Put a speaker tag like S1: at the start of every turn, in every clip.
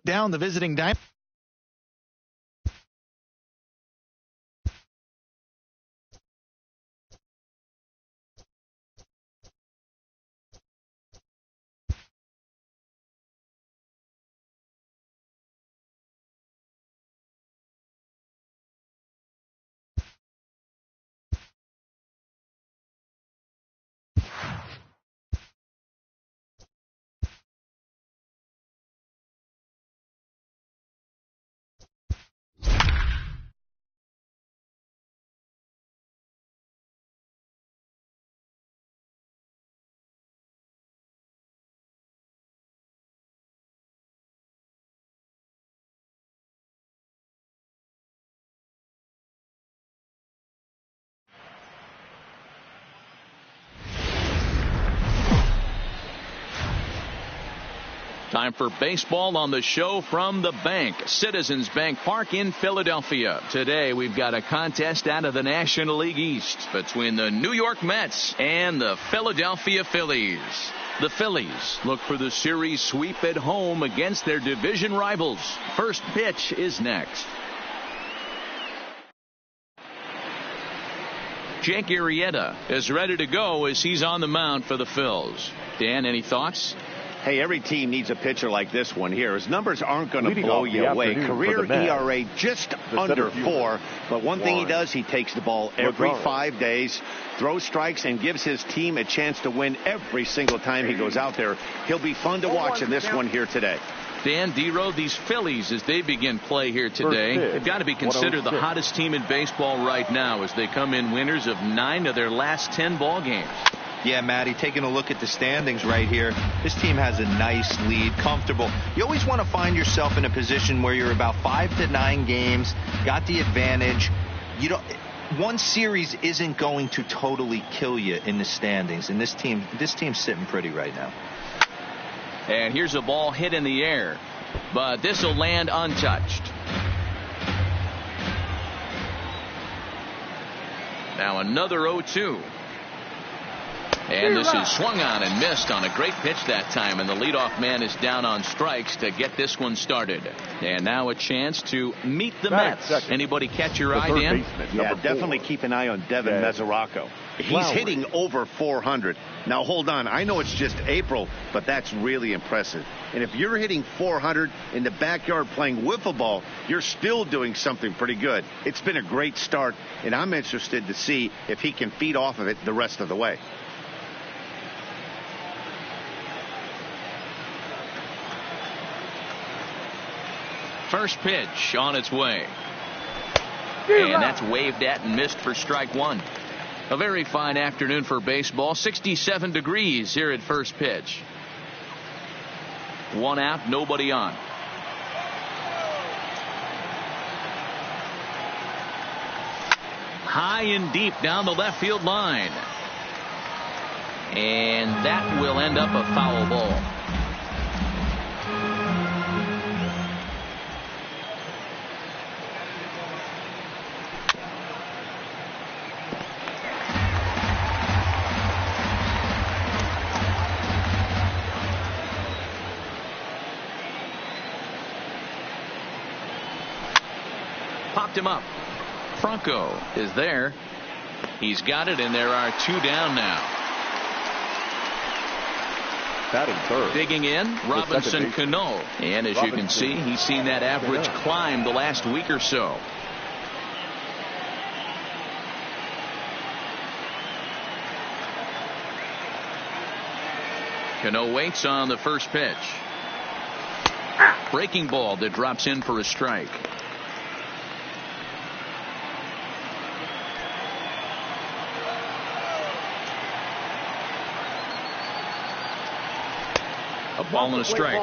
S1: down the visiting diamond.
S2: Time for baseball on the show from the bank. Citizens Bank Park in Philadelphia. Today we've got a contest out of the National League East between the New York Mets and the Philadelphia Phillies. The Phillies look for the series sweep at home against their division rivals. First pitch is next. Jake Arrieta is ready to go as he's on the mound for the Phils. Dan, any thoughts?
S3: Hey, every team needs a pitcher like this one here. His numbers aren't going to blow you away. Career ERA just under 4. But one thing he does, he takes the ball every 5 days, throws strikes, and gives his team a chance to win every single time he goes out there. He'll be fun to watch in this one here today.
S2: Dan, D-Row, these Phillies, as they begin play here today, they've got to be considered the hottest team in baseball right now as they come in winners of 9 of their last 10 ball games.
S4: Yeah, Matty, taking a look at the standings right here, this team has a nice lead, comfortable. You always want to find yourself in a position where you're about 5 to 9 games, got the advantage. You don't. One series isn't going to totally kill you in the standings, and this team's sitting pretty right now.
S2: And here's a ball hit in the air, but this will land untouched. Now another 0-2. And this is swung on and missed on a great pitch that time, and the leadoff man is down on strikes to get this one started. And now a chance to meet the Mets. Anybody catch your eye, Dan?
S3: Yeah, definitely keep an eye on Devin Mesoraco. He's hitting over 400. Now hold on, I know it's just April, but that's really impressive. And if you're hitting 400 in the backyard playing wiffle ball, you're still doing something pretty good. It's been a great start, and I'm interested to see if he can feed off of it the rest of the way.
S2: First pitch on its way. And that's waved at and missed for strike one. A very fine afternoon for baseball. 67 degrees here at first pitch. One out, nobody on. High and deep down the left field line. And that will end up a foul ball. Popped him up. Franco is there. He's got it, and there are 2 down now. Digging in, Robinson Cano. And as you can see, he's seen that average climb the last week or so. Cano waits on the first pitch. Breaking ball that drops in for a strike. A ball and a strike.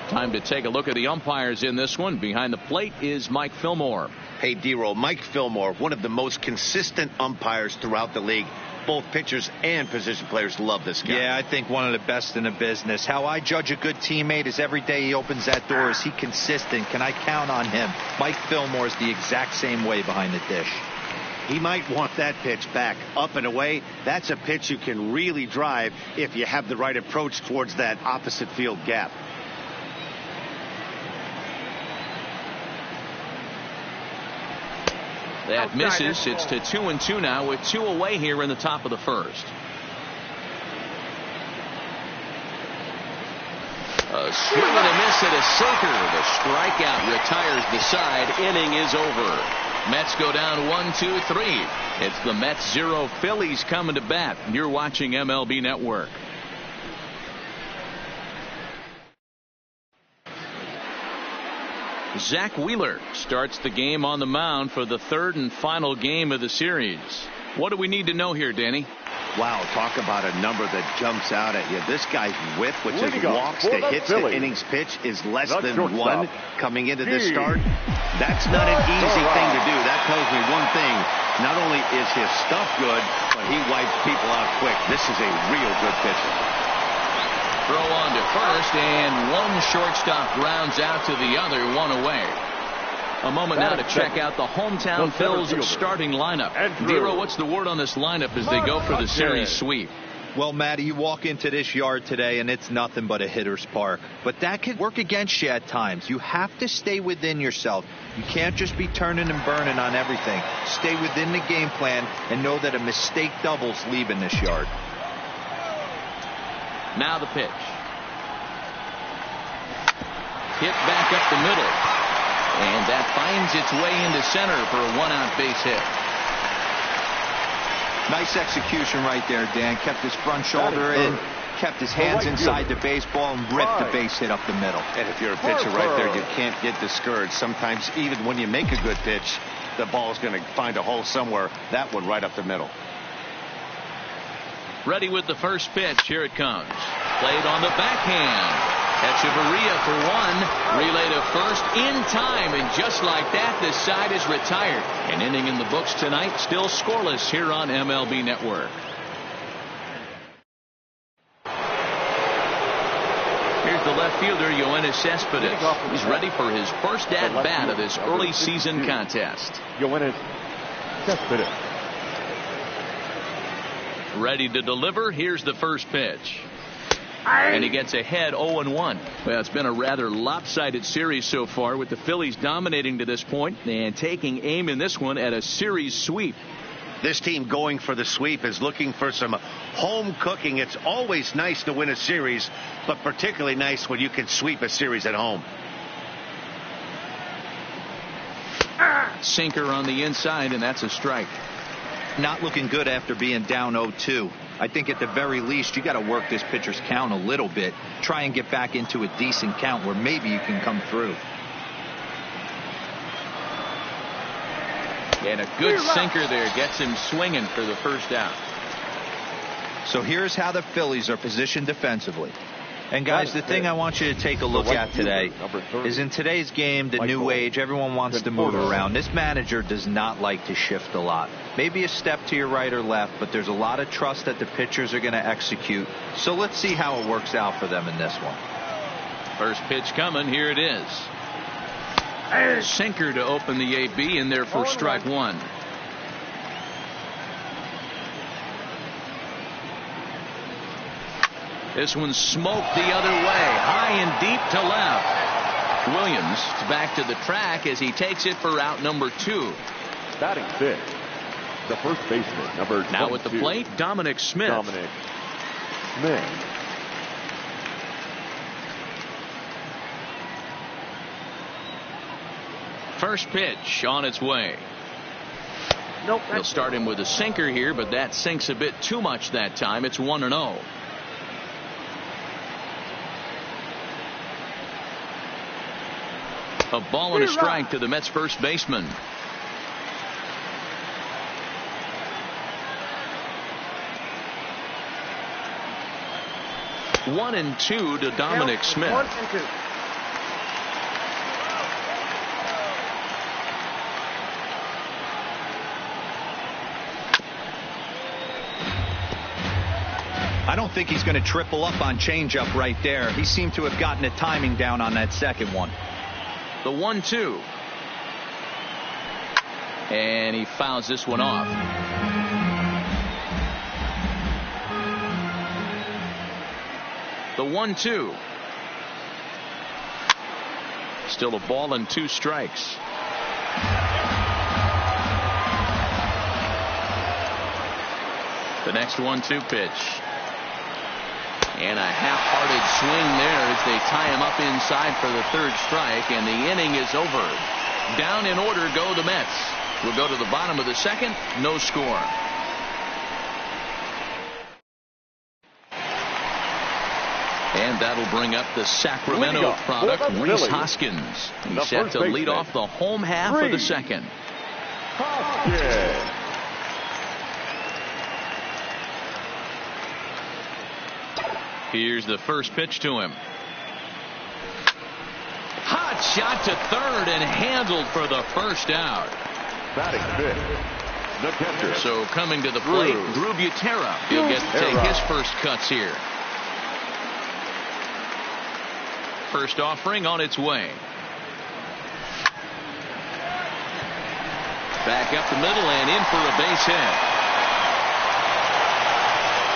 S2: Time to take a look at the umpires in this one. Behind the plate is Mike Fillmore.
S3: Hey, D-Roll, Mike Fillmore, one of the most consistent umpires throughout the league. Both pitchers and position players love this guy.
S4: Yeah, I think one of the best in the business. How I judge a good teammate is every day he opens that door. Is he consistent? Can I count on him? Mike Fillmore is the exact same way behind the dish.
S3: He might want that pitch back, up and away. That's a pitch you can really drive if you have the right approach towards that opposite field gap.
S2: That misses. It's to 2-2 now with 2 away here in the top of the first. A swing and a miss at a sinker. The strikeout retires the side. Inning is over. Mets go down 1-2-3. It's the Mets 0, Phillies coming to bat. You're watching MLB Network. Zach Wheeler starts the game on the mound for the third and final game of the series. What do we need to know here, Danny?
S3: Wow, talk about a number that jumps out at you. This guy's whip, which is walks to hits to innings pitch, is less than 1 coming into this start. That's not an easy thing to do. That tells me one thing. Not only is his stuff good, but he wipes people out quick. This is a real good pitcher.
S2: Throw on to first, and one shortstop grounds out to the other, 1 away. A moment now to check out the hometown Phillies starting lineup. Dero, what's the word on this lineup as they go for the series sweep?
S4: Well, Matty, you walk into this yard today and it's nothing but a hitter's park. But that could work against you at times. You have to stay within yourself. You can't just be turning and burning on everything. Stay within the game plan and know that a mistake doubles leaving this yard.
S2: Now the pitch. Hit back up the middle. And that finds its way into center for a 1-out base hit.
S4: Nice execution right there, Dan. Kept his front shoulder in, kept his hands inside the baseball, and ripped the base hit up the middle.
S3: And if you're a pitcher right there, you can't get discouraged. Sometimes even when you make a good pitch, the ball's going to find a hole somewhere. That one right up the middle.
S2: Ready with the first pitch. Here it comes. Played on the backhand. Echeverria for 1. Relay to first in time. And just like that, this side is retired. An inning in the books tonight. Still scoreless here on MLB Network. Here's the left fielder, Yoenis Cespedes. He's ready for his first at-bat of this early season contest.
S1: Yoenis Cespedes.
S2: Ready to deliver. Here's the first pitch. And he gets ahead 0-1. Well, it's been a rather lopsided series so far, with the Phillies dominating to this point and taking aim in this one at a series sweep.
S3: This team going for the sweep is looking for some home cooking. It's always nice to win a series, but particularly nice when you can sweep a series at home.
S2: Sinker on the inside, and that's a strike.
S4: Not looking good after being down 0-2. I think at the very least you got to work this pitcher's count a little bit. Try and get back into a decent count where maybe you can come through.
S2: And a good sinker there gets him swinging for the first out.
S4: So here's how the Phillies are positioned defensively. And guys, the thing I want you to take a look at today is in today's game, the new age, everyone wants to move around. This manager does not like to shift a lot. Maybe a step to your right or left, but there's a lot of trust that the pitchers are going to execute. So let's see how it works out for them in this one.
S2: First pitch coming. Here it is. Sinker to open the AB in there for strike 1. This one's smoked the other way, high and deep to left. Williams is back to the track as he takes it for out number 2.
S1: Batting 5th, the first baseman, number 22.
S2: Now at the plate, Dominic Smith.
S1: Dominic Smith.
S2: First pitch on its way.
S1: Nope.
S2: He'll start him with a sinker here, but that sinks a bit too much that time. It's 1-0. A ball and a strike to the Mets first baseman. One and two to Dominic Smith.
S1: 1 and 2.
S4: I don't think he's going to triple up on changeup right there. He seemed to have gotten the timing down on that second one.
S2: The 1-2. And he fouls this one off. The 1-2. Still a ball and 2 strikes. The next 1-2 pitch. And a half-hearted swing there as they tie him up inside for the third strike, and the inning is over. Down in order go the Mets. We'll go to the bottom of the second. No score. And that'll bring up the Sacramento product, Rhys Hoskins. He's set to lead off the home half of the second. Here's the first pitch to him. Hot shot to third and handled for the first out.
S1: Batting fifth, the catcher.
S2: So coming to the plate, Drew Butera. He'll get to take his first cuts here. First offering on its way. Back up the middle and in for a base hit.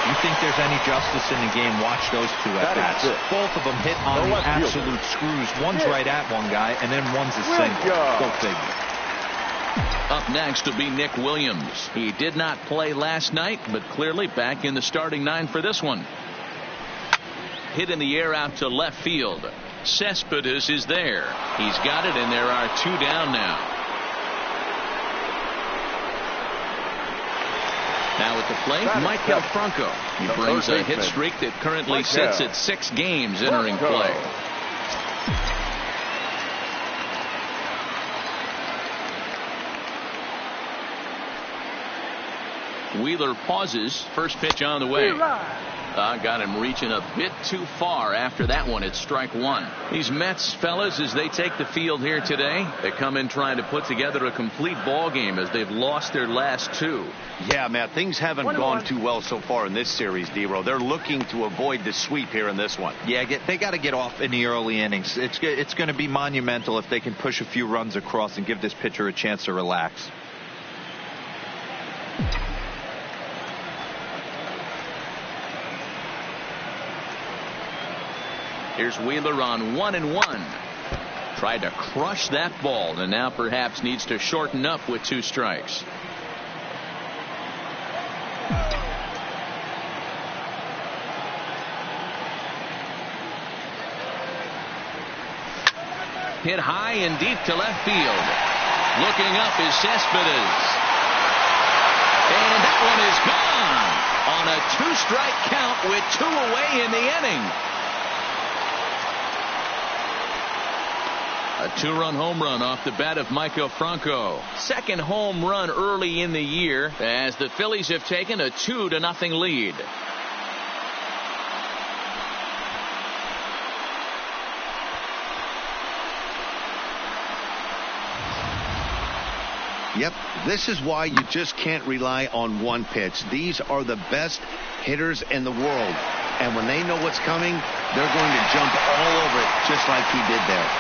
S4: You think there's any justice in the game, watch those two at bats. Both of them hit on the absolute screws. One's right at one guy, and then one's a single. Go figure.
S2: Up next will be Nick Williams. He did not play last night, but clearly back in the starting 9 for this one. Hit in the air out to left field. Cespedes is there. He's got it, and there are 2 down now. Now at the plate, Maikel Franco. He brings a hit streak that currently sits at 6 games entering play. Wheeler pauses. First pitch on the way. Got him reaching a bit too far after that one. It's strike 1. These Mets fellas, as they take the field here today, they come in trying to put together a complete ball game as they've lost their last 2.
S3: Yeah, Matt, things haven't gone too well so far in this series, D-Row. They're looking to avoid the sweep here in this one.
S4: Yeah, they got to get off in the early innings. It's going to be monumental if they can push a few runs across and give this pitcher a chance to relax.
S2: Here's Wheeler on 1-1. Tried to crush that ball, and now perhaps needs to shorten up with 2 strikes. Hit high and deep to left field. Looking up is Cespedes. And that one is gone on a 2-strike count with 2 away in the inning. A 2-run home run off the bat of Maikel Franco. Second home run early in the year as the Phillies have taken a 2-0 lead.
S3: Yep, this is why you just can't rely on one pitch. These are the best hitters in the world. And when they know what's coming, they're going to jump all over it just like he did there.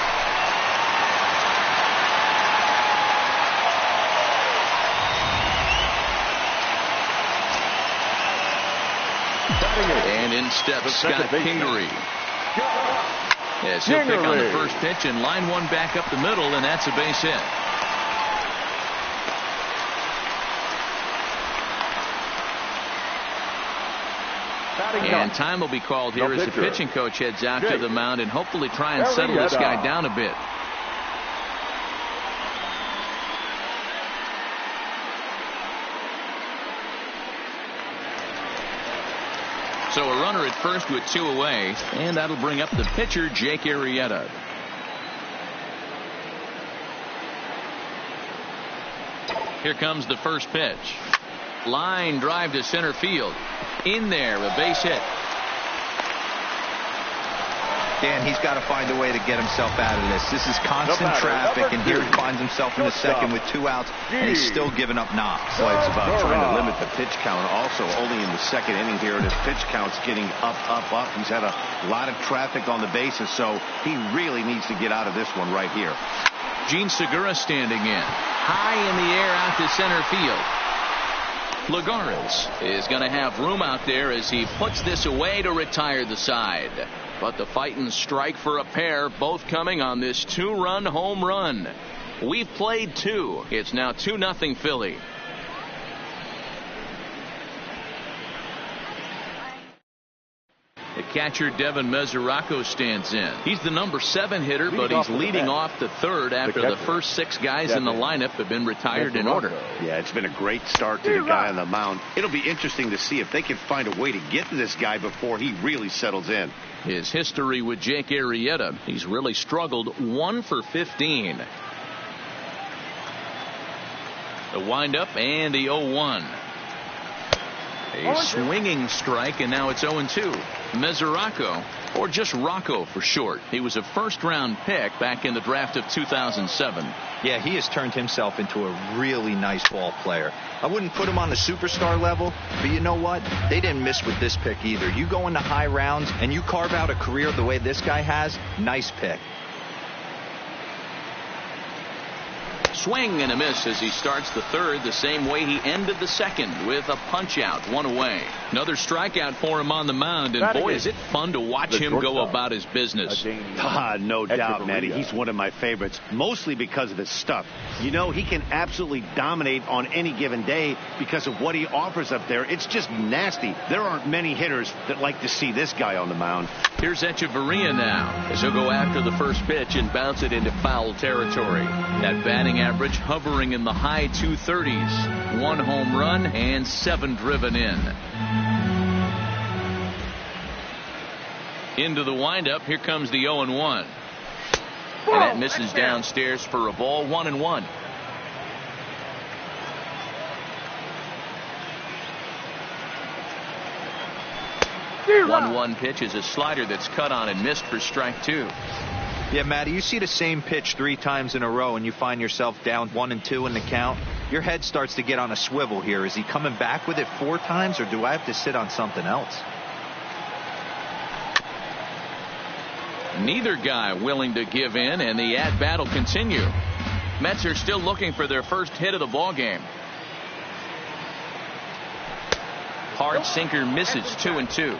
S2: And in steps Scott Kingery. Yes, he'll pick on the first pitch and line one back up the middle, and that's a base hit. And time will be called here as the pitching coach heads out to the mound and hopefully try and settle this guy down a bit. So a runner at first with 2 away, and that'll bring up the pitcher, Jake Arrieta. Here comes the first pitch. Line drive to center field. In there, a base hit.
S4: Dan, he's got to find a way to get himself out of this. This is constant traffic, and here he finds himself in the second with 2 outs, and he's still giving up knocks.
S3: Well, it's about trying to limit the pitch count. Also, only in the second inning here, and his pitch count's getting up. He's had a lot of traffic on the bases, so he really needs to get out of this one right here.
S2: Gene Segura standing in. High in the air out to center field. Lagares is going to have room out there as he puts this away to retire the side. But the fighting strike for a pair, both coming on this 2-run home run. We've played 2. It's now 2-0 Philly. catcher Devin Mesoraco stands in. He's the number 7 hitter, but he's leading off the third after the first 6 guys in the lineup have been retired in order.
S3: Yeah, it's been a great start to the guy on the mound. It'll be interesting to see if they can find a way to get to this guy before he really settles in.
S2: His history with Jake Arrieta, he's really struggled. 1 for 15. The windup and the 0-1. A swinging strike, and now it's 0-2. Mesoraco, or just Rocco for short. He was a first-round pick back in the draft of 2007.
S4: Yeah, he has turned himself into a really nice ball player. I wouldn't put him on the superstar level, but you know what? They didn't miss with this pick either. You go into high rounds and you carve out a career the way this guy has, nice pick.
S2: Swing and a miss as he starts the third the same way he ended the second, with a punch out, 1 away. Another strikeout for him on the mound, and boy, is it fun to watch him go about his business.
S3: No doubt, Matty. He's one of my favorites, mostly because of his stuff. You know, he can absolutely dominate on any given day because of what he offers up there. It's just nasty. There aren't many hitters that like to see this guy on the mound.
S2: Here's Echeverria now, as he'll go after the first pitch and bounce it into foul territory. That batting average hovering in the high 230s. 1 home run and 7 driven in. Into the windup. Here comes the 0-1. And that misses downstairs for a ball. 1-1. The 1-1 pitch is a slider that's cut on and missed for strike 2.
S4: Yeah, Matty, you see the same pitch 3 times in a row and you find yourself down 1-2 in the count. Your head starts to get on a swivel here. Is he coming back with it 4 times, or do I have to sit on something else?
S2: Neither guy willing to give in, and the at-bat will continue. Mets are still looking for their first hit of the ball game. Hard sinker misses. 2-2.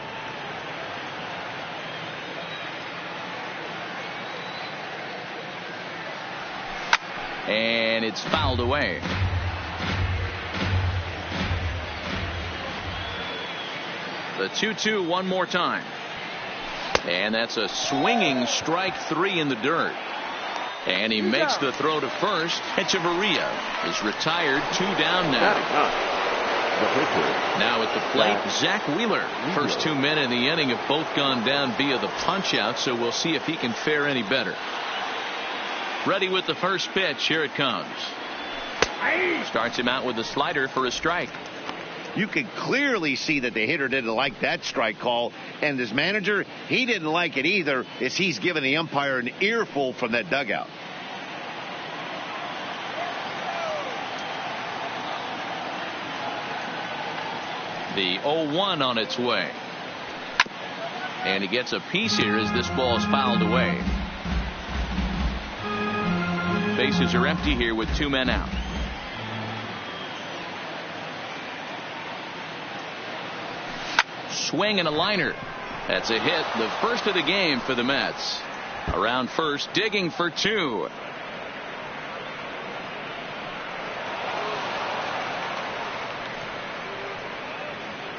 S2: And it's fouled away. The 2-2 one more time. And that's a swinging strike 3 in the dirt. And he makes the throw to first. Echeverria is retired. 2 down now. Now at the plate, Zach Wheeler. First 2 men in the inning have both gone down via the punch out, so we'll see if he can fare any better. Ready with the first pitch. Here it comes. Starts him out with a slider for a strike.
S3: You could clearly see that the hitter didn't like that strike call, and his manager, he didn't like it either, as he's giving the umpire an earful from that dugout.
S2: The 0-1 on its way. And he gets a piece here as this ball is fouled away. Bases are empty here with 2 men out. Swing and a liner. That's a hit, the first of the game for the Mets. Around first, digging for 2.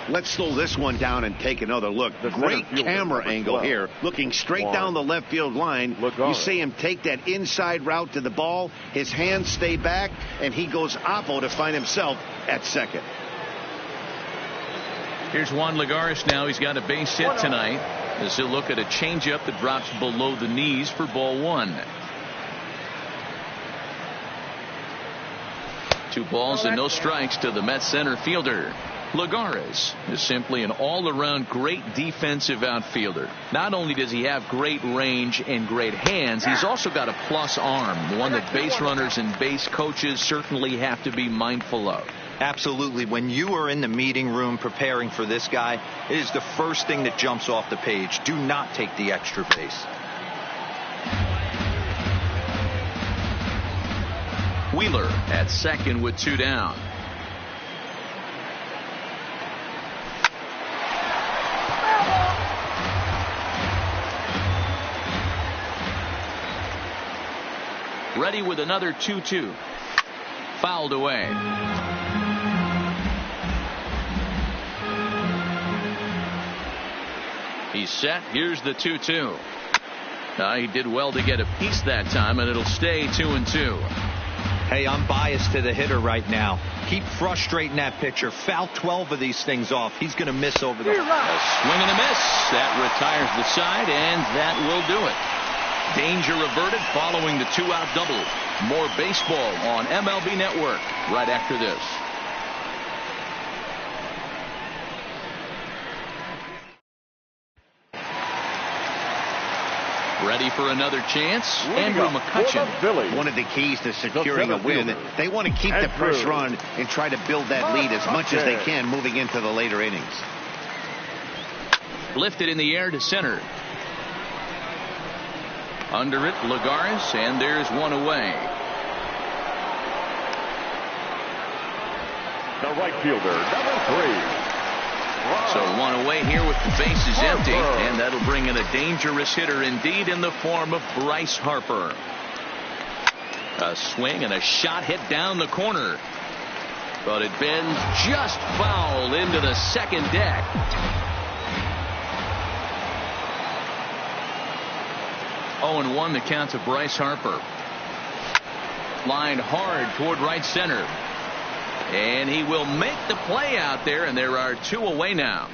S3: Let's slow this one down and take another look. Great camera angle here, looking straight down the left field line. You see him take that inside route to the ball. His hands stay back, and he goes oppo to find himself at second.
S2: Here's Juan Lagares now. He's got a base hit tonight as he'll look at a changeup that drops below the knees for ball 1. 2 balls and no strikes to the Mets center fielder. Lagares is simply an all-around great defensive outfielder. Not only does he have great range and great hands, he's also got a plus arm, one that base runners and base coaches certainly have to be mindful of.
S4: Absolutely. When you are in the meeting room preparing for this guy, it is the first thing that jumps off the page. Do not take the extra base.
S2: Wheeler at second with 2 down. Ready with another 2-2. Fouled away. He's set. Here's the 2-2. He did well to get a piece that time, and it'll stay 2-2.
S4: Hey, I'm biased to the hitter right now. Keep frustrating that pitcher. Foul 12 of these things off. He's going to miss over the...
S2: A swing and a miss. That retires the side, and that will do it. Danger averted following the 2-out double. More baseball on MLB Network right after this. Ready for another chance? Andrew McCutchen.
S3: One of the keys to securing a win. They want to keep the pressure on and try to build that lead as much as they can moving into the later innings.
S2: Lifted in the air to center. Under it, Lagares, and there's one away.
S1: The right fielder, number 3.
S2: So one away here with the bases empty, and that'll bring in a dangerous hitter indeed in the form of Bryce Harper. A swing and a shot hit down the corner, but it bends just foul into the second deck. Oh, and 1 the count to Bryce Harper. Lined hard toward right center. And he will make the play out there, and there are 2 away now.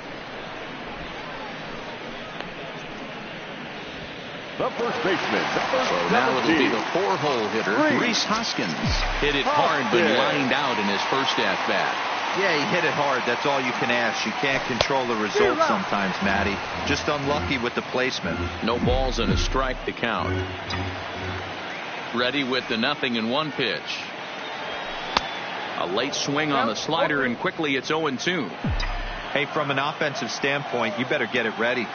S1: The first baseman,
S2: so now it'll be the 4-hole hitter, Rhys Hoskins. Hit it hard, but lined out in his first at-bat.
S4: Yeah, he hit it hard. That's all you can ask. You can't control the result sometimes, Matty. Just unlucky with the placement.
S2: No balls and a strike to count. Ready with the 0-1 pitch. A late swing on the slider, and quickly it's 0-2.
S4: Hey, from an offensive standpoint, you better get it ready.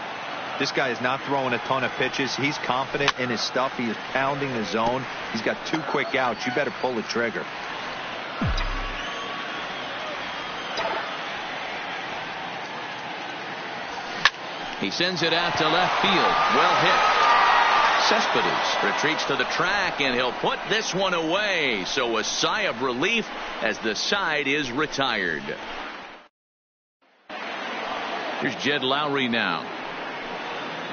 S4: This guy is not throwing a ton of pitches. He's confident in his stuff. He is pounding the zone. He's got 2 quick outs. You better pull the trigger.
S2: He sends it out to left field. Well hit. Cespedes retreats to the track, and he'll put this one away. So a sigh of relief as the side is retired. Here's Jed Lowry now.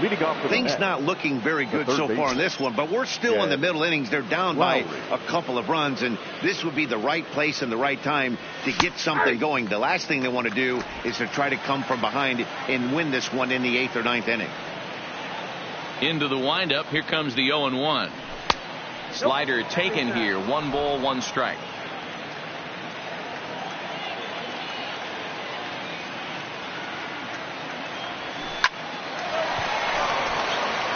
S1: Leading off for
S3: things not looking very good so far in this one, but we're still in the middle innings. They're down by a couple of runs, and this would be the right place and the right time to get something going. The last thing they want to do is to try to come from behind and win this one in the 8th or 9th inning.
S2: Into the windup. Here comes the 0-1. Slider taken here. 1 ball, 1 strike.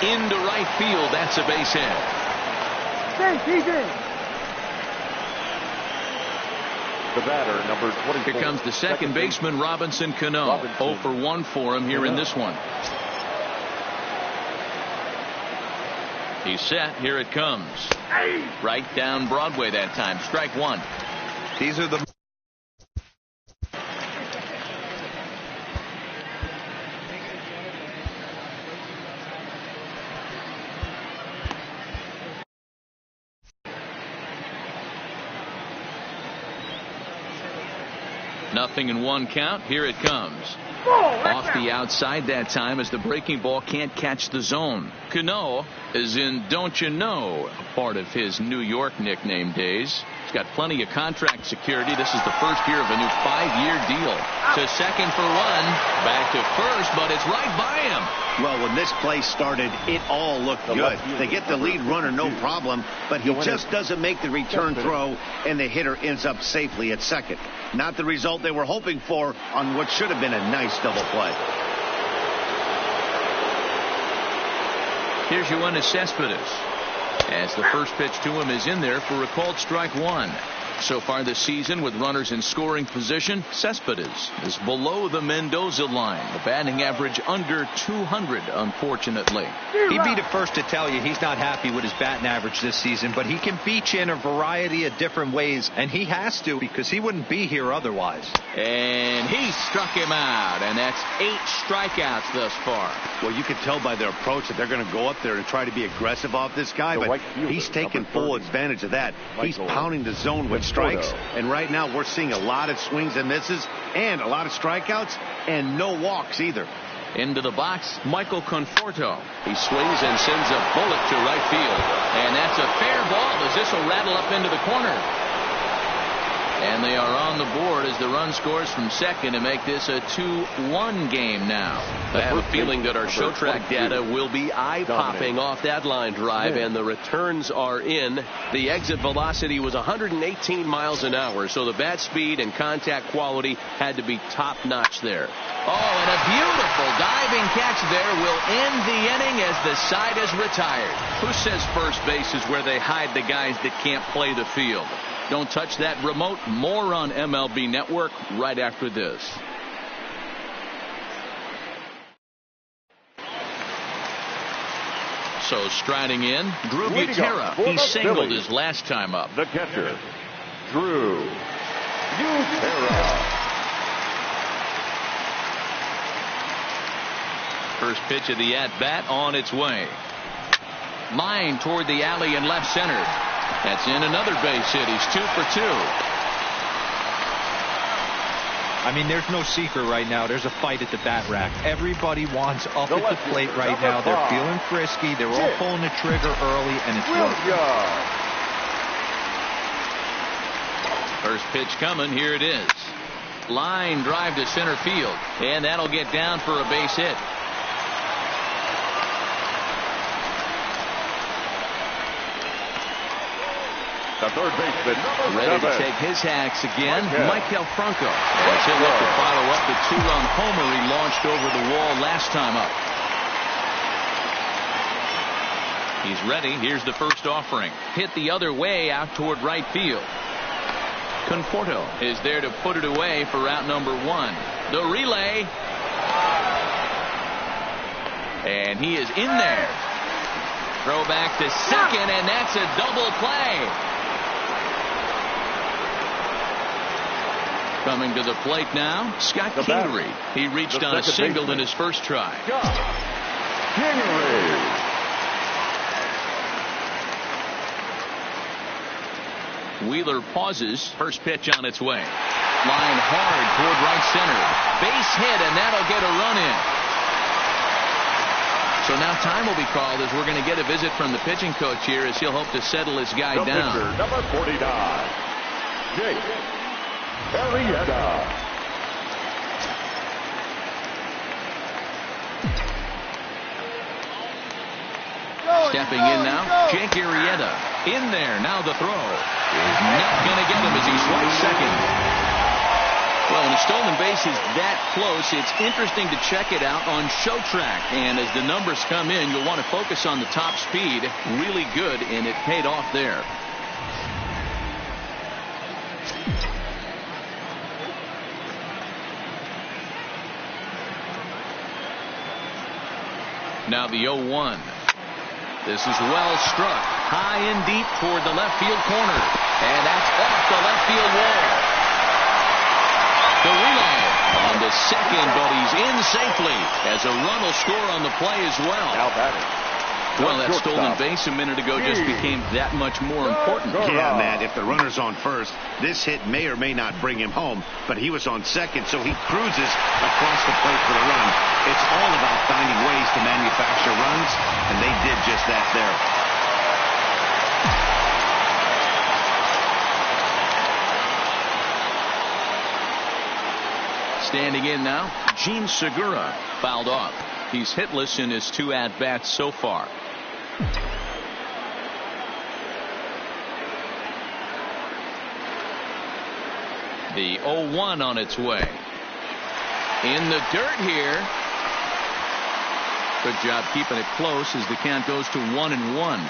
S2: Into right field. That's a base hit.
S1: The batter, number 24.
S2: Here comes the second baseman, Robinson Cano. 0 for 1 for him here in this one. He's set. Here it comes. Right down Broadway that time. Strike 1.
S4: These are the...
S2: Nothing in 1 count. Here it comes. Off the outside that time as the breaking ball can't catch the zone. Cano is in Don't You Know, a part of his New York nickname days. He's got plenty of contract security. This is the first year of a new 5-year deal. To second for 1. Back to first, but it's right by him.
S3: Well, when this play started, it all looked good. They get the lead runner, no problem, but he just doesn't make the return throw, and the hitter ends up safely at second. Not the result they were hoping for on what should have been a nice double play.
S2: Here's Yoenis Cespedes, as the first pitch to him is in there for a called strike 1. So far this season, with runners in scoring position, Cespedes is below the Mendoza line. The batting average under 200, unfortunately.
S4: He'd be the first to tell you he's not happy with his batting average this season, but he can beat you in a variety of different ways, and he has to because he wouldn't be here otherwise.
S2: And he struck him out, and that's 8 strikeouts thus far.
S3: Well, you can tell by their approach that they're going to go up there and try to be aggressive off this guy, but he's taking full advantage of that. He's pounding the zone with strikes, and right now we're seeing a lot of swings and misses and a lot of strikeouts and no walks either.
S2: Into the box, Michael Conforto. He swings and sends a bullet to right field. And that's a fair ball as this will rattle up into the corner. And they are on the board as the run scores from second to make this a 2-1 game now.
S5: I have a feeling that our show track data will be eye-popping off that line drive, and the returns are in. The exit velocity was 118 miles an hour, so the bat speed and contact quality had to be top-notch there.
S2: Oh, and a beautiful diving catch there will end the inning as the side is retired.
S5: Who says first base is where they hide the guys that can't play the field?
S2: Don't touch that remote. More on MLB Network right after this. So striding in, Drew Butera. He singled his last time up.
S1: The catcher, Drew Butera.
S2: First pitch of the at-bat on its way. Line toward the alley and left center. That's in another base hit. He's 2 for 2.
S4: I mean, there's no secret right now. There's a fight at the bat rack. Everybody wants up at the plate right now. They're feeling frisky. They're all pulling the trigger early, and it's working.
S2: First pitch coming. Here it is. Line drive to center field, and that'll get down for a base hit.
S1: The third baseman,
S2: ready to take his hacks again, Michael Franco. As he'll look to follow up the 2-run homer he launched over the wall last time up. He's ready. Here's the first offering. Hit the other way out toward right field. Conforto is there to put it away for route number 1. The relay. And he is in there. Throw back to second, and that's a double play. Coming to the plate now, Scott Kingery. He reached on a single in his first try. Wheeler pauses. First pitch on its way. Line hard toward right center. Base hit, and that'll get a run in. So now time will be called as we're going to get a visit from the pitching coach here as he'll hope to settle his guy down.
S1: Pitcher, number 49, Jake Arrieta.
S2: Stepping in now, Jake Arrieta. In there, now the throw. Is not going to get him as he swipes second. Well, when a stolen base is that close, it's interesting to check it out on Show Track. And as the numbers come in, you'll want to focus on the top speed. Really good, and it paid off there. Now the 0-1. This is well struck. High and deep toward the left field corner. And that's off the left field wall. The relay on to second, but he's in safely as a run will score on the play as well.
S1: Now batting.
S2: Well, that stolen base a minute ago just became that much more important.
S3: Yeah, Matt, if the runner's on first, this hit may or may not bring him home, but he was on second, so he cruises across the plate for the run. It's all about finding ways to manufacture runs, and they did just that there.
S2: Standing in now, Gene Segura fouled off. He's hitless in his 2 at-bats so far. The 0-1 on its way. In the dirt here. Good job keeping it close as the count goes to 1-1.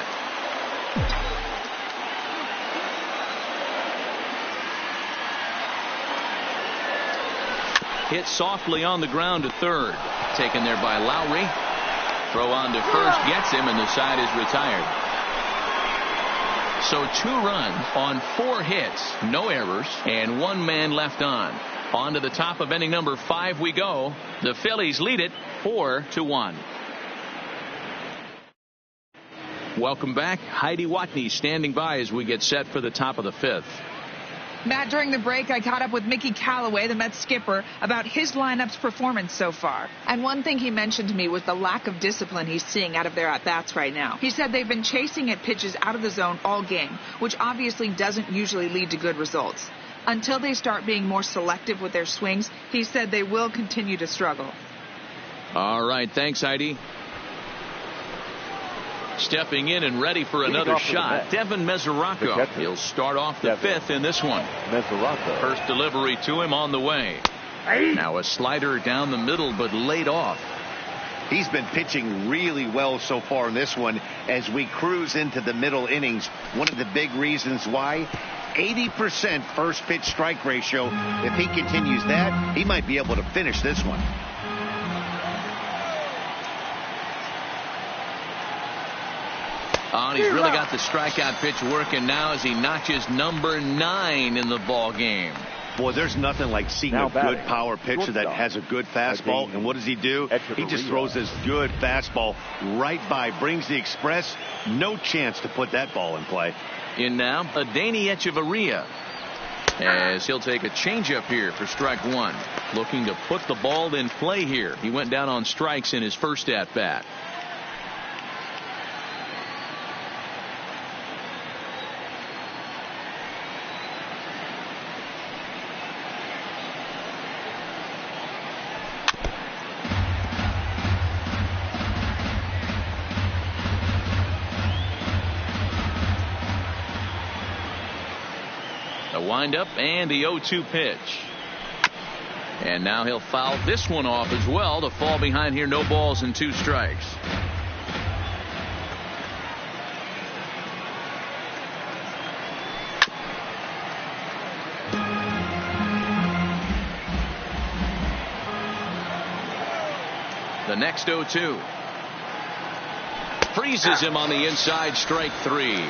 S2: Hit softly on the ground to third. Taken there by Lowry. Throw on to first gets him, and the side is retired. So 2 runs on 4 hits, no errors, and 1 man left on. On to the top of inning number 5 we go. The Phillies lead it 4-1. Welcome back. Heidi Watney standing by as we get set for the top of the 5th.
S6: Matt, during the break, I caught up with Mickey Callaway, the Mets skipper, about his lineup's performance so far. And one thing he mentioned to me was the lack of discipline he's seeing out of their at-bats right now. He said they've been chasing at pitches out of the zone all game, which obviously doesn't usually lead to good results. Until they start being more selective with their swings, he said they will continue to struggle.
S2: All right, thanks, Heidi. Stepping in and ready for another shot, Devin Mesoraco. He'll start off the fifth in this one. First delivery to him on the way. Now a slider down the middle, but laid off.
S3: He's been pitching really well so far in this one as we cruise into the middle innings. One of the big reasons why, 80% first pitch strike ratio. If he continues that, he might be able to finish this one.
S2: Oh, and he's really got the strikeout pitch working now as he notches number 9 in the ball game.
S3: Boy, there's nothing like seeing a good power pitcher that has a good fastball. And what does he do? He just throws this good fastball right by, brings the express. No chance to put that ball in play.
S2: In now, Adeiny Echeverria, as he'll take a changeup here for strike 1. Looking to put the ball in play here. He went down on strikes in his first at-bat. Windup and the 0-2 pitch. And now he'll foul this one off as well to fall behind here. No balls and 2 strikes. The next 0-2. Freezes him on the inside, strike 3.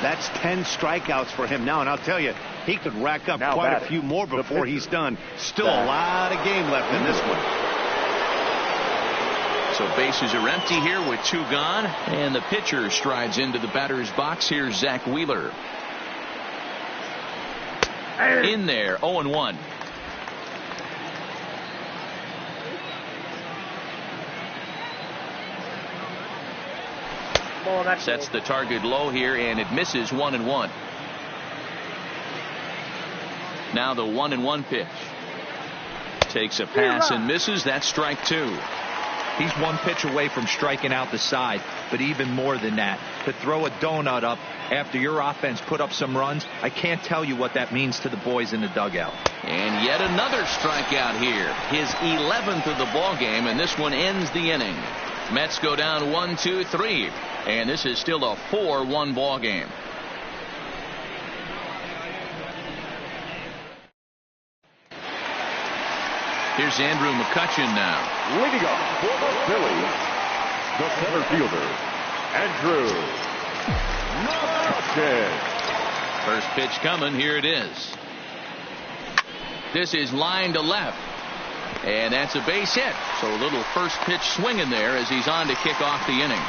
S3: That's 10 strikeouts for him now, and I'll tell you, he could rack up quite a few more before he's done. Still a lot of game left in this one.
S2: So bases are empty here with 2 gone, and the pitcher strides into the batter's box. Here's Zach Wheeler. In there, 0-1. Sets the target low here, and it misses. 1-1. Now the 1-1 pitch. Takes a pass and misses. That's strike 2.
S4: He's one pitch away from striking out the side, but even more than that, to throw a donut up after your offense put up some runs, I can't tell you what that means to the boys in the dugout.
S2: And yet another strikeout here. His 11th of the ball game, and this one ends the inning. Mets go down 1-2-3, and this is still a 4-1 ball game. Here's Andrew McCutchen now.
S1: Leading off for the Phillies, the center fielder, Andrew McCutchen.
S2: First pitch coming. Here it is. This is line to left. And that's a base hit. So a little first pitch swinging there as he's on to kick off the inning.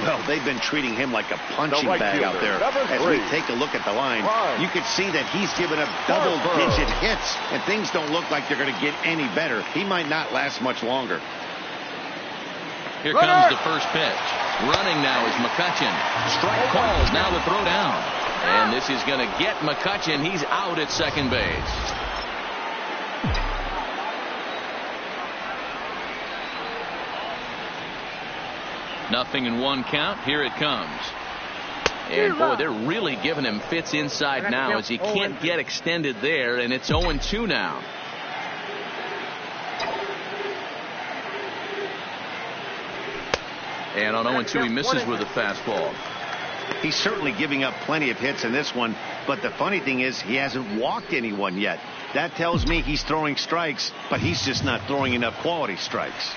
S3: Well, they've been treating him like a punching bag out there. As we take a look at the line, you can see that he's given up double-digit hits, and things don't look like they're going to get any better. He might not last much longer.
S2: Here comes the first pitch. Running now is McCutchen. Strike calls, now the throw down. And this is going to get McCutchen. He's out at second base. Nothing in 1 count. Here it comes. And boy, they're really giving him fits inside now as he can't get extended there, and it's 0-2 now. And on 0-2 he misses with a fastball.
S3: He's certainly giving up plenty of hits in this one, but the funny thing is he hasn't walked anyone yet. That tells me he's throwing strikes, but he's just not throwing enough quality strikes.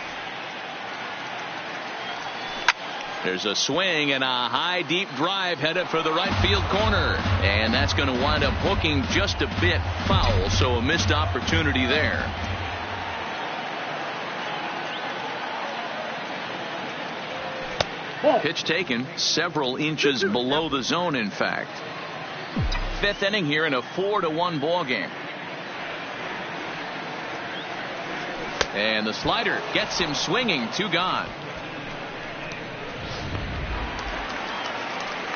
S2: There's a swing and a high deep drive headed for the right field corner, and that's going to wind up hooking just a bit foul, so a missed opportunity there. Pitch taken several inches below the zone, in fact. Fifth inning here in a 4-1 ball game. And the slider gets him swinging. 2 gone.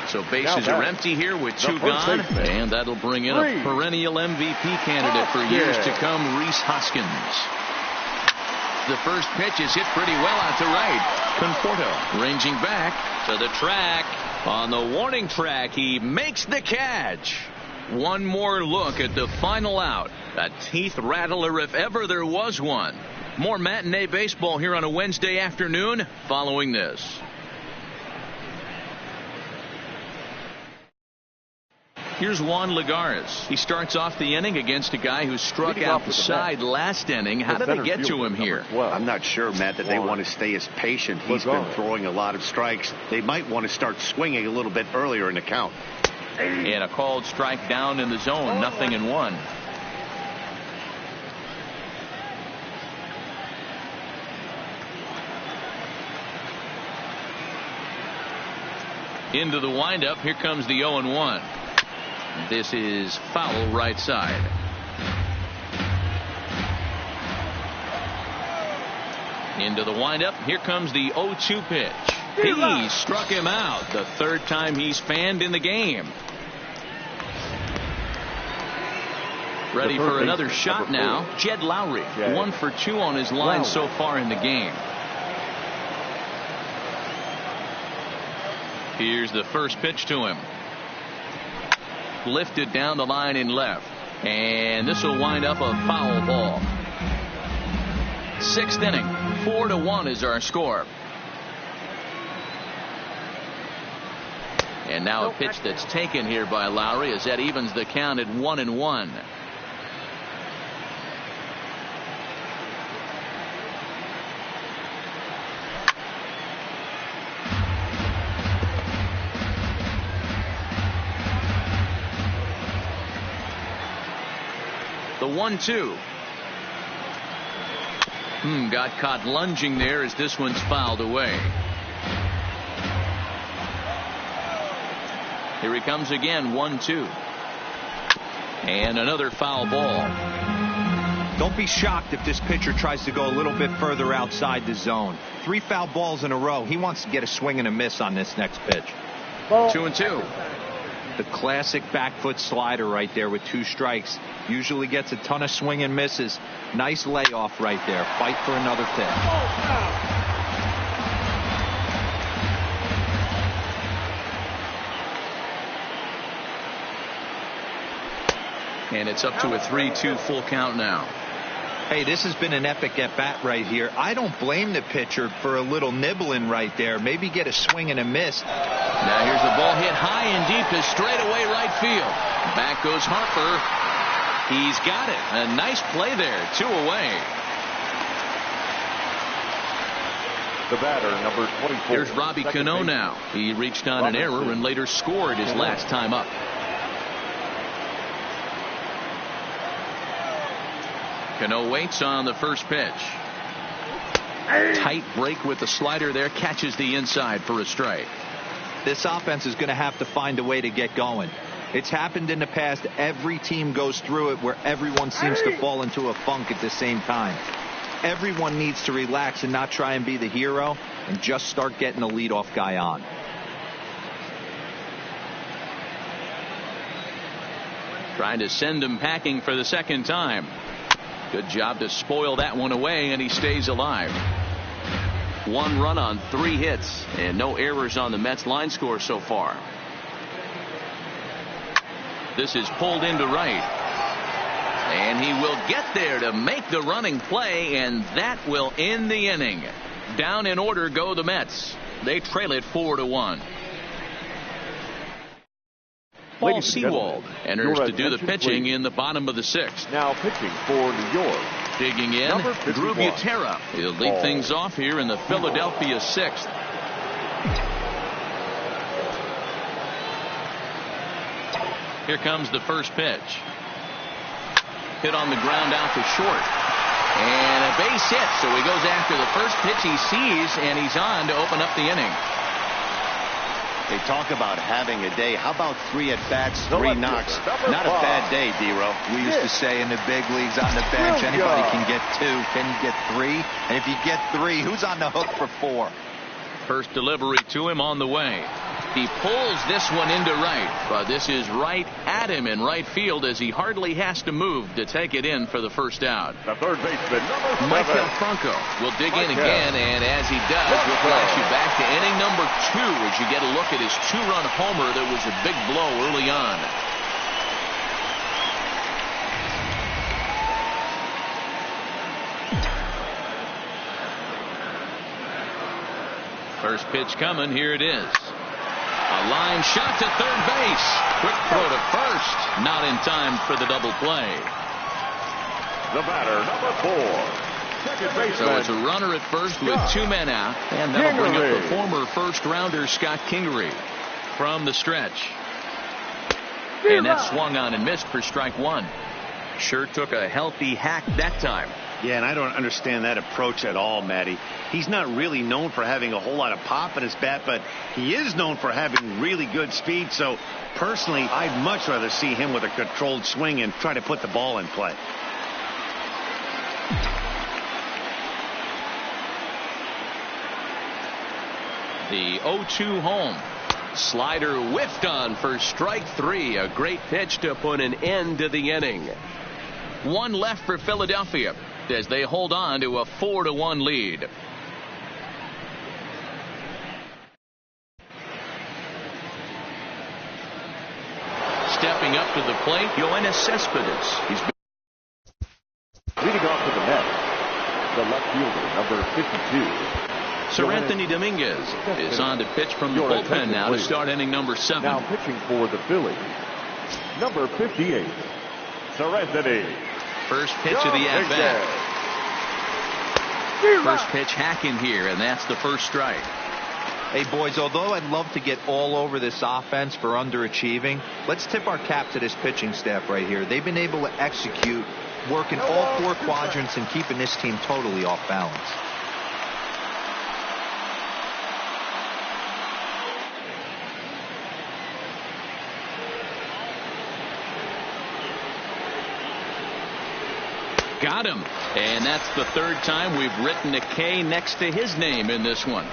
S2: So bases are empty here with 2 gone. And that'll bring in a perennial MVP candidate for years to come, Rhys Hoskins. The first pitch is hit pretty well out to right. Conforto ranging back to the track. On the warning track, he makes the catch. One more look at the final out. A teeth rattler if ever there was one. More matinee baseball here on a Wednesday afternoon following this. Here's Juan Lagares. He starts off the inning against a guy who struck out the side last inning. How did they get to him here?
S3: I'm not sure, Matt, that they want to stay as patient. He's been throwing a lot of strikes. They might want to start swinging a little bit earlier in the count.
S2: And a called strike down in the zone. 0-1. Into the windup. Here comes the 0-1. This is foul right side. Into the windup. Here comes the 0-2 pitch. He struck him out. The third time he's fanned in the game. Ready for another shot now. Jed Lowry. 1 for 2 on his line so far in the game. Here's the first pitch to him. Lifted down the line in left. And this will wind up a foul ball. 6th inning. 4-1 is our score. And now a pitch that's taken here by Lowry as that evens the count at 1-1. The 1-2. Got caught lunging there as this one's fouled away. Here he comes again. 1-2. And another foul ball.
S4: Don't be shocked if this pitcher tries to go a little bit further outside the zone. 3 foul balls in a row. He wants to get a swing and a miss on this next pitch.
S2: 2-2.
S4: The classic back foot slider right there with 2 strikes. Usually gets a ton of swing and misses. Nice layoff right there. Fight for another pitch.
S2: And it's up to a 3-2 full count now.
S4: Hey, this has been an epic at bat right here. I don't blame the pitcher for a little nibbling right there. Maybe get a swing and a miss.
S2: Now here's the ball hit high and deep to straightaway right field. Back goes Harper. He's got it. A nice play there. 2 away.
S1: The batter, number 24.
S2: Here's Robbie Cano now. He reached on an error and later scored his last time up. Cano waits on the first pitch. Tight break with the slider there. Catches the inside for a strike.
S4: This offense is going to have to find a way to get going. It's happened in the past. Every team goes through it where everyone seems to fall into a funk at the same time. Everyone needs to relax and not try and be the hero and just start getting the leadoff guy on.
S2: Trying to send him packing for the second time. Good job to spoil that one away, and he stays alive. 1 run on 3 hits and no errors on the Mets line score so far. This is pulled into right. And he will get there to make the running play, and that will end the inning. Down in order go the Mets. They trail it 4-1. Paul Sewald enters to do the pitching in the bottom of the 6th.
S1: Now pitching for New York.
S2: Digging in, Drew Butera. He'll lead things off here in the Philadelphia 6th. Here comes the first pitch. Hit on the ground out to short. And a base hit. So he goes after the first pitch he sees, and he's on to open up the inning.
S3: They talk about having a day. How about 3 at-bats, 3 knocks? Not a bad day, D-Row.
S4: We used to say in the big leagues on the bench, anybody can get 2. Can you get 3? And if you get 3, who's on the hook for 4?
S2: First delivery to him on the way. He pulls this one into right, but this is right at him in right field as he hardly has to move to take it in for the first out.
S1: The third baseman, number 7.
S2: Michael Franco will dig in again, and as he does, we'll flash you back to inning number 2 as you get a look at his 2-run homer that was a big blow early on. First pitch coming. Here it is. A line shot to third base. Quick throw to first. Not in time for the double play.
S1: The batter, number 4. Second baseman.
S2: So it's a runner at first with 2 men out. And that'll bring up the former first-rounder Scott Kingery from the stretch. And that swung on and missed for strike 1. Sure took a healthy hack that time.
S3: Yeah, and I don't understand that approach at all, Matty. He's not really known for having a whole lot of pop in his bat, but he is known for having really good speed. So, personally, I'd much rather see him with a controlled swing and try to put the ball in play.
S2: The 0-2 home. Slider whiffed on for strike 3. A great pitch to put an end to the inning. 1 left for Philadelphia as they hold on to a 4-1 lead. Stepping up to the plate, Yoenis Cespedes. He's
S1: leading off to the net, the left fielder, number 52.
S2: Sir Anthony Dominguez is on to pitch from the bullpen now to start inning number 7.
S1: Now pitching for the Phillies, number 58, Sir Anthony.
S2: First pitch of the at-bat. First pitch hacking here, and that's the first strike.
S4: Hey, boys, although I'd love to get all over this offense for underachieving, let's tip our cap to this pitching staff right here. They've been able to execute, working all 4 quadrants and keeping this team totally off balance.
S2: Got him. And that's the 3rd time we've written a K next to his name in this one.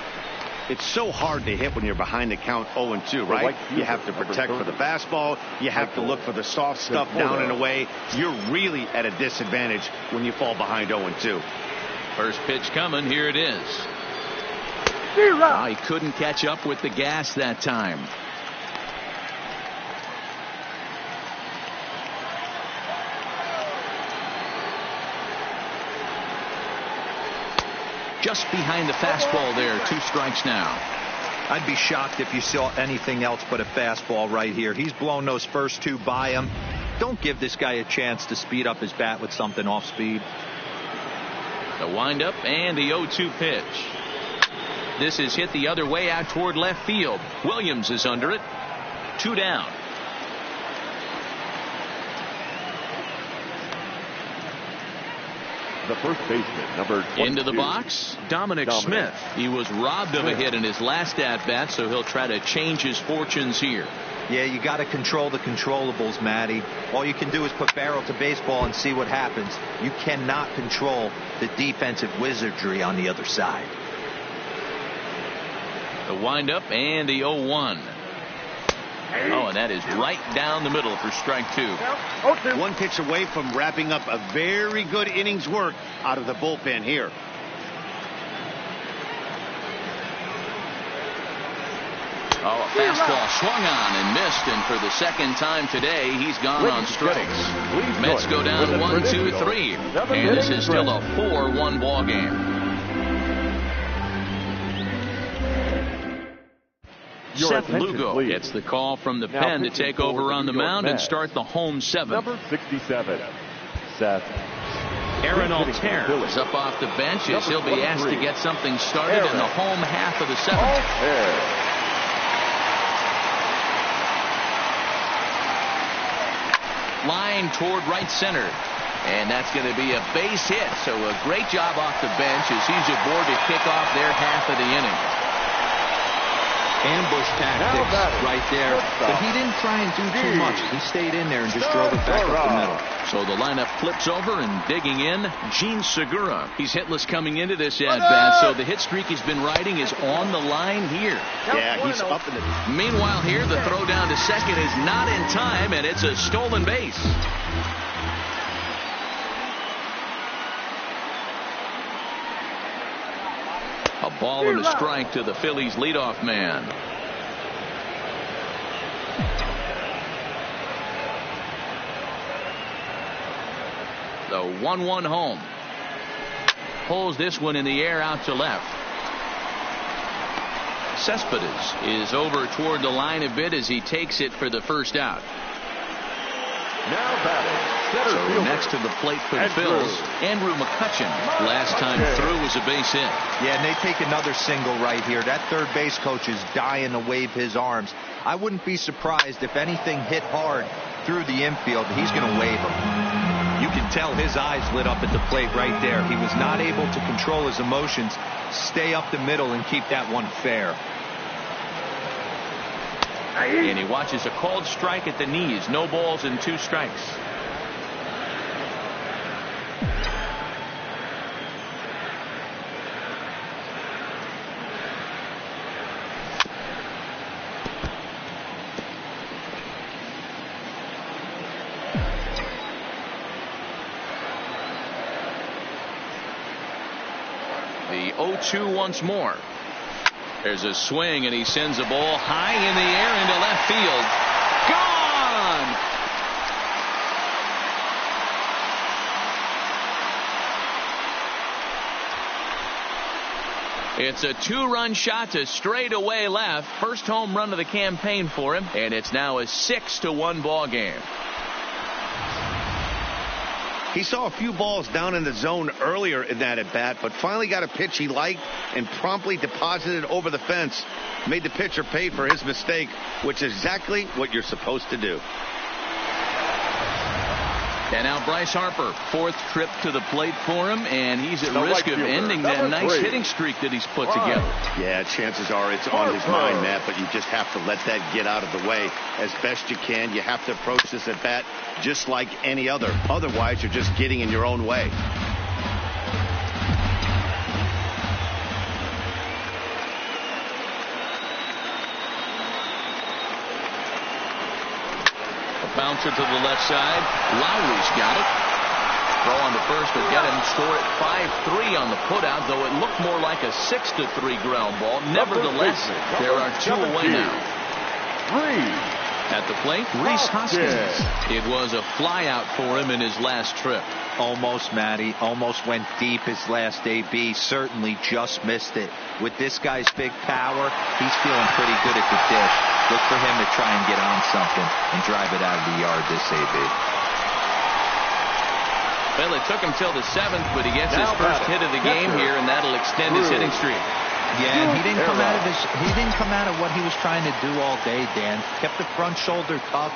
S3: It's so hard to hit when you're behind the count 0-2, right? You have to protect for the fastball. You have to look for the soft stuff down and away. You're really at a disadvantage when you fall behind 0-2.
S2: First pitch coming. Here it is. He couldn't catch up with the gas that time. Just behind the fastball there. 2 strikes now.
S4: I'd be shocked if you saw anything else but a fastball right here. He's blown those first 2 by him. Don't give this guy a chance to speed up his bat with something off speed.
S2: The windup and the 0-2 pitch. This is hit the other way out toward left field. Williams is under it. 2 down.
S1: The first baseman, number 22.
S2: Into the box, Dominic Smith. He was robbed of a hit in his last at-bat, so he'll try to change his fortunes here.
S4: Yeah, you got to control the controllables, Matty. All you can do is put barrel to baseball and see what happens. You cannot control the defensive wizardry on the other side.
S2: The windup and the 0-1. Oh, and that is right down the middle for strike 2.
S3: 1 pitch away from wrapping up a very good innings work out of the bullpen here.
S2: Oh, a fastball swung on and missed, and for the 2nd time today, he's gone on strikes. Mets go down 1-2-3, and this is still a 4-1 ball game. Seth Lugo gets the call from the pen to take over on the mound and start the home 7th.
S1: Number 67, Seth.
S2: Aaron Altair is up off the bench as he'll be asked to get something started in the home half of the 7th. Line toward right center. And that's going to be a base hit. So a great job off the bench as he's aboard to kick off their half of the inning.
S4: ambush tactics right there. But he didn't try and do too much. He stayed in there and just drove it back up the middle.
S2: So the lineup flips over, and digging in, Gene Segura. He's hitless coming into this at-bat, so the hit streak he's been riding is on the line here.
S3: Yeah, he's up in the...
S2: Meanwhile here, the throw down to second is not in time, and it's a stolen base. A ball and a strike to the Phillies leadoff man. The 1-1 home. Pulls this one in the air out to left. Cespedes is over toward the line a bit as he takes it for the first out.
S1: Now batting.
S2: So next to the plate for the Phils, Andrew McCutchen. Last time through was a base hit.
S4: Yeah, and they take another single right here. That third base coach is dying to wave his arms. I wouldn't be surprised if anything hit hard through the infield. He's going to wave them. You can tell his eyes lit up at the plate right there. He was not able to control his emotions, stay up the middle, and keep that one fair.
S2: And he watches a called strike at the knees. No balls and 2 strikes. The 0-2 once more. There's a swing, and he sends a ball high in the air into left field. Gone! It's a 2-run shot to straightaway left. First home run of the campaign for him, and it's now a 6-1 ball game.
S3: He saw a few balls down in the zone earlier in that at-bat, but finally got a pitch he liked and promptly deposited over the fence. Made the pitcher pay for his mistake, which is exactly what you're supposed to do.
S2: And now Bryce Harper, 4th trip to the plate for him, and he's at risk of ending that nice hitting streak that he's put together.
S3: Yeah, chances are it's on his mind, Matt, but you just have to let that get out of the way as best you can. You have to approach this at bat just like any other. Otherwise, you're just getting in your own way.
S2: Bouncer to the left side. Lowry's got it. Throw on the first to get him. Score it 5-3 on the putout, though it looked more like a 6-3 ground ball. Nevertheless, there are 2 away now. At the plate, Rhys Hoskins. It was a flyout for him in his last trip.
S4: Almost, Matty. Almost went deep his last AB. Certainly just missed it. With this guy's big power, he's feeling pretty good at the dish. Look for him to try and get on something and drive it out of the yard this AB.
S2: Well, it took him till the 7th, but he gets his first hit of the game here, and that'll extend his hitting streak.
S4: Yeah, and he didn't come out of what he was trying to do all day, Dan. Kept the front shoulder tough,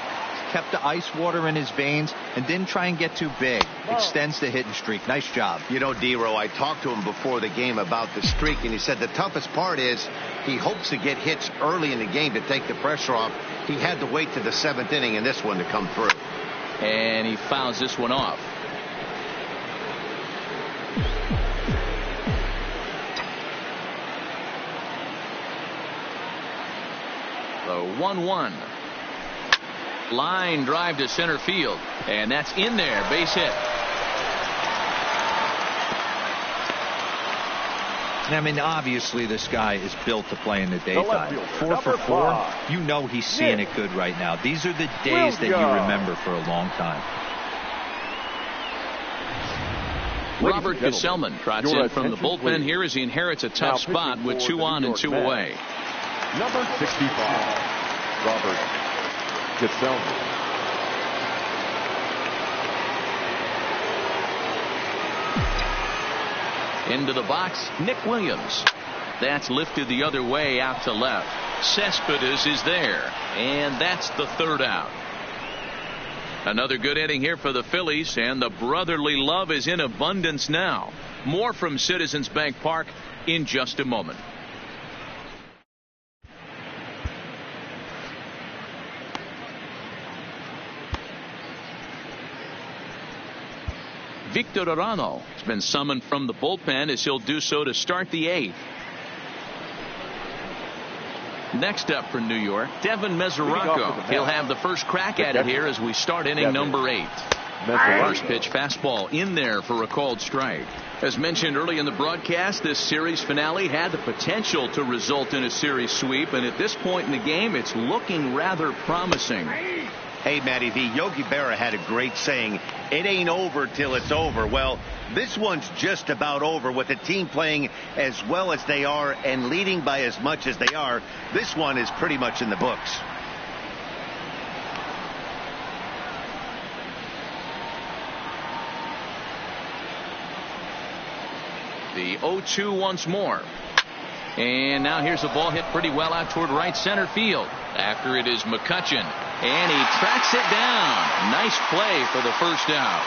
S4: kept the ice water in his veins, and didn't try and get too big. Extends the hitting streak. Nice job.
S3: You know, D-Row, I talked to him before the game about the streak, and he said the toughest part is he hopes to get hits early in the game to take the pressure off. He had to wait to the 7th inning in this one to come through.
S2: And he fouls this one off. The 1-1. Line drive to center field, and that's in there. Base hit.
S4: I mean, obviously this guy is built to play in the daytime. 4 for 4. You know he's seeing it good right now. These are the days that you remember for a long time.
S2: Robert Gesellman trots in from the bullpen here as he inherits a tough spot with 2 on and 2 away.
S1: Number 65, Robert Gesellman.
S2: Into the box, Nick Williams. That's lifted the other way out to left. Cespedes is there, and that's the 3rd out. Another good inning here for the Phillies, and the brotherly love is in abundance now. More from Citizens Bank Park in just a moment. Victor Arano has been summoned from the bullpen as he'll do so to start the 8th. Next up for New York, Devin Mesoraco. He'll have the first crack at it here as we start inning number 8. First pitch fastball in there for a called strike. As mentioned early in the broadcast, this series finale had the potential to result in a series sweep, and at this point in the game, it's looking rather promising.
S3: Hey, Matty V, Yogi Berra had a great saying, it ain't over till it's over. Well, this one's just about over with the team playing as well as they are and leading by as much as they are. This one is pretty much in the books.
S2: The 0-2 once more. And now here's a ball hit pretty well out toward right center field. After it is McCutchen. And he tracks it down. Nice play for the first out.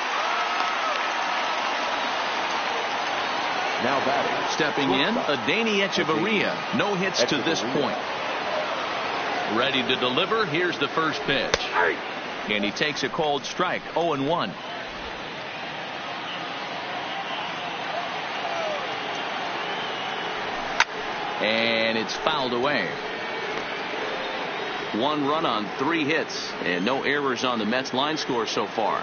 S1: Now batting.
S2: Stepping in, Adeiny Echeverria. No hits to this point. Ready to deliver. Here's the first pitch. And he takes a called strike. 0-1. And it's fouled away. 1 run on 3 hits and no errors on the Mets line score so far.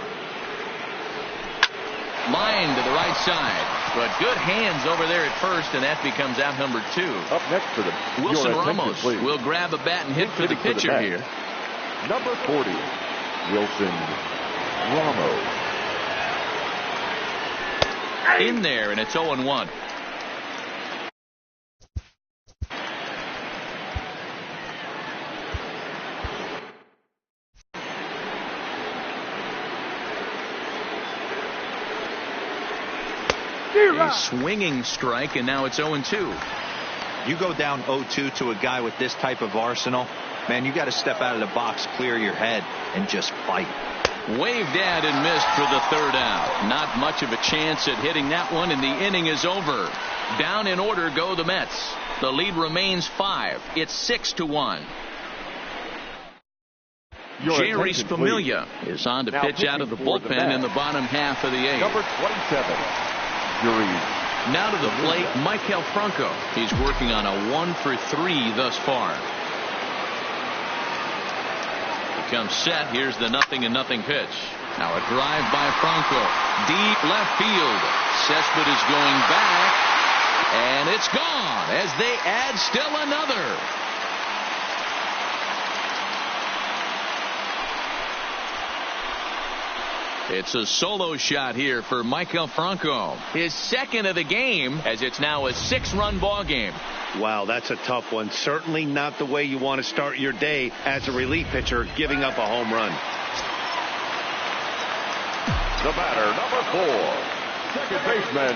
S2: Line to the right side, but good hands over there at first, and that becomes out number 2.
S1: Up next for the
S2: Wilson Ramos will grab a bat and hit for the pitcher here.
S1: Number 40, Wilson Ramos.
S2: In there, and it's 0-1. A swinging strike, and now it's 0-2.
S4: You go down 0-2 to a guy with this type of arsenal, man, you got to step out of the box, clear your head, and just fight.
S2: Waved at and missed for the 3rd out. Not much of a chance at hitting that one, and the inning is over. Down in order go the Mets. The lead remains 5. It's 6-1. Jerry Familia is on to pitch out of the bullpen in the bottom half of the 8th.
S1: Number 27.
S2: Now to the plate, Maikel Franco. He's working on a 1-for-3 thus far. Becomes set. Here's the 0-0 pitch. Now a drive by Franco. Deep left field. Cespedes is going back. And it's gone as they add still another. It's a solo shot here for Maikel Franco. His 2nd of the game, as it's now a 6-run ball game.
S3: Wow, that's a tough one. Certainly not the way you want to start your day as a relief pitcher, giving up a home run.
S1: The batter, number 4, second baseman,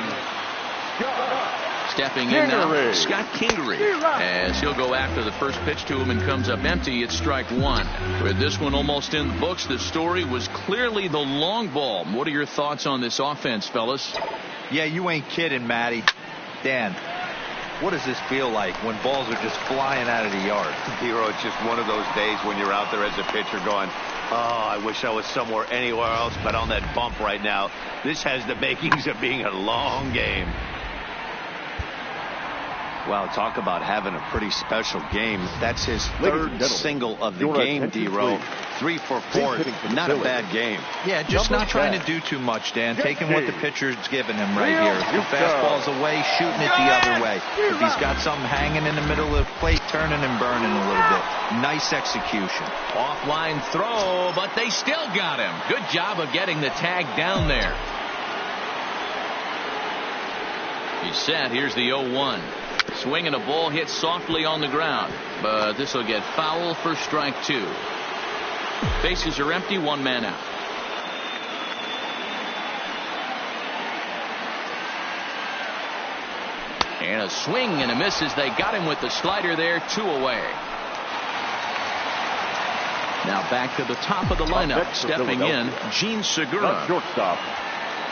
S1: Scott.
S2: Stepping in now, Scott Kingery, as he'll go after the first pitch to him and comes up empty. It's strike 1. With this one almost in the books, the story was clearly the long ball. What are your thoughts on this offense, fellas?
S4: Yeah, you ain't kidding, Matty. Dan, what does this feel like when balls are just flying out of the yard?
S3: Hero, it's just one of those days when you're out there as a pitcher going, oh, I wish I was somewhere anywhere else but on that bump right now. This has the makings of being a long game. Wow, talk about having a pretty special game. That's his 3rd single of the game, D-Row. 3 for 4. Not a bad game.
S4: Yeah, just not trying to do too much, Dan. Taking what the pitcher's giving him right here. If the fastball's away, shooting it the other way. If he's got something hanging in the middle of the plate, turning and burning a little bit. Nice execution.
S2: Offline throw, but they still got him. Good job of getting the tag down there. He's set. Here's the 0-1. Swinging a ball hit softly on the ground, but this will get foul for strike 2. Bases are empty, 1 man out. And a swing and a miss as they got him with the slider there. 2 away. Now back to the top of the lineup. Stepping in, Gene Segura.
S1: Shortstop,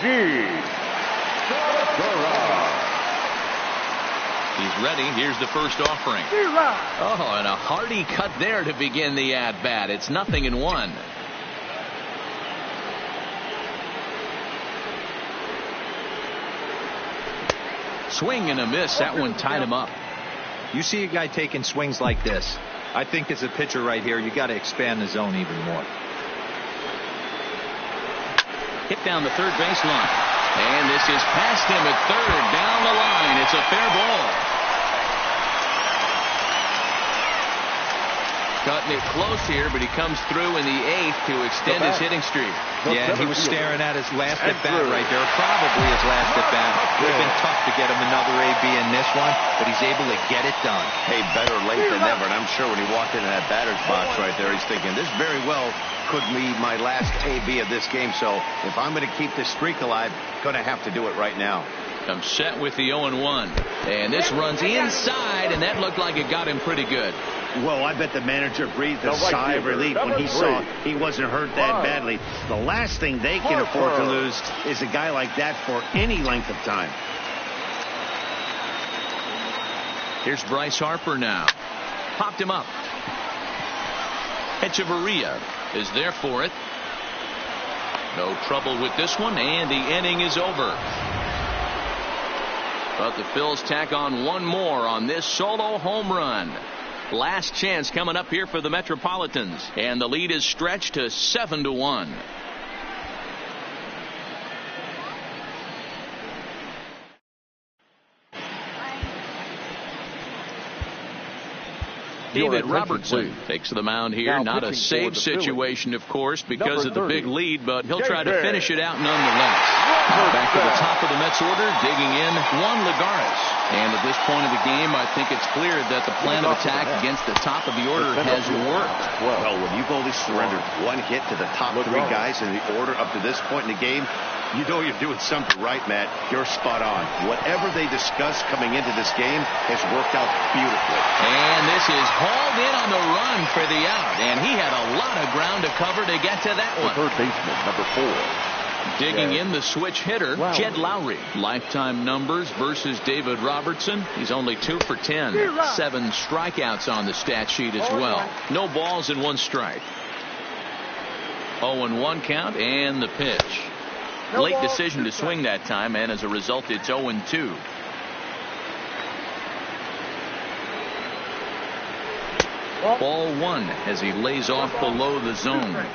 S1: Gene Segura.
S2: He's ready. Here's the first offering. Oh, and a hearty cut there to begin the at-bat. It's 0-1. Swing and a miss. That one tied him up.
S4: You see a guy taking swings like this. I think as a pitcher right here, you got to expand the zone even more.
S2: Hit down the third baseline. And this is past him at third. Down the line. It's a fair ball. Cutting it close here, but he comes through in the eighth to extend his hitting streak.
S4: Yeah, he was staring at his last at bat right there. Probably his last at bat. Would have been tough to get him another AB in this one, but he's able to get it done.
S3: Hey, better late than never. And I'm sure when he walked into that batter's box right there, he's thinking, this very well could be my last AB of this game. So if I'm going to keep this streak alive, going to have to do it right now.
S2: I'm set with the 0-1. And this runs inside, and that looked like it got him pretty good.
S3: Well, I bet the manager breathed a sigh of relief when he saw he wasn't hurt that badly. The last thing they can afford to lose is a guy like that for any length of time.
S2: Here's Bryce Harper now. Popped him up. Echeverria is there for it. No trouble with this one, and the inning is over. But the Phils tack on one more on this solo home run. Last chance coming up here for the Metropolitans, and the lead is stretched to 7-1. David Robertson takes the mound here. Not a save situation, of course, because of the big lead, but he'll try to finish it out nonetheless. Back to the top of the Mets order, digging in Juan Lagares. And at this point of the game, I think it's clear that the plan of attack against the top of the order has worked.
S3: Well, when you've only surrendered one hit to the top three guys in the order up to this point in the game, you know you're doing something right, Matt. You're spot on. Whatever they discussed coming into this game has worked out beautifully.
S2: And this is hauled in on the run for the out. And he had a lot of ground to cover to get to that one.
S1: The third baseman, number 4.
S2: Digging in the switch hitter, Jed Lowry. Lifetime numbers versus David Robertson. He's only 2 for 10. 7 strikeouts on the stat sheet as well. No balls and 1 strike. 0-1 count and the pitch. Late decision to swing that time, and as a result, it's 0-2. Ball 1 as he lays off below the zone.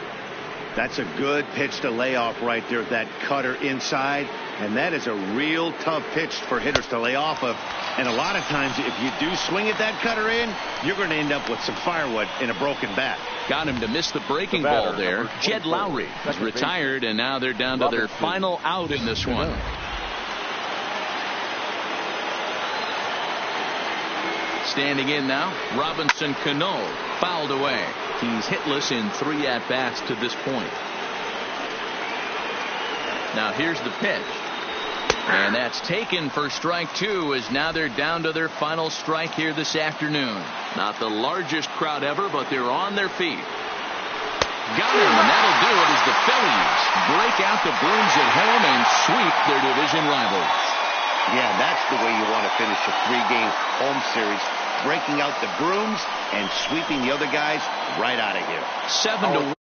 S3: That's a good pitch to lay off right there, that cutter inside. And that is a real tough pitch for hitters to lay off of. And a lot of times, if you do swing at that cutter in, you're going to end up with some firewood in a broken bat.
S2: Got him to miss the breaking ball there. Jed Lowry is retired, and now they're down to their final out in this one. Standing in now, Robinson Cano, fouled away. He's hitless in 3 at-bats to this point. Now here's the pitch. And that's taken for strike 2, as now they're down to their final strike here this afternoon. Not the largest crowd ever, but they're on their feet. Got him, and that'll do it as the Phillies break out the brooms at home and sweep their division rivals.
S3: Yeah, that's the way you want to finish a 3-game home series. Breaking out the brooms and sweeping the other guys right out of here.
S2: 7-1.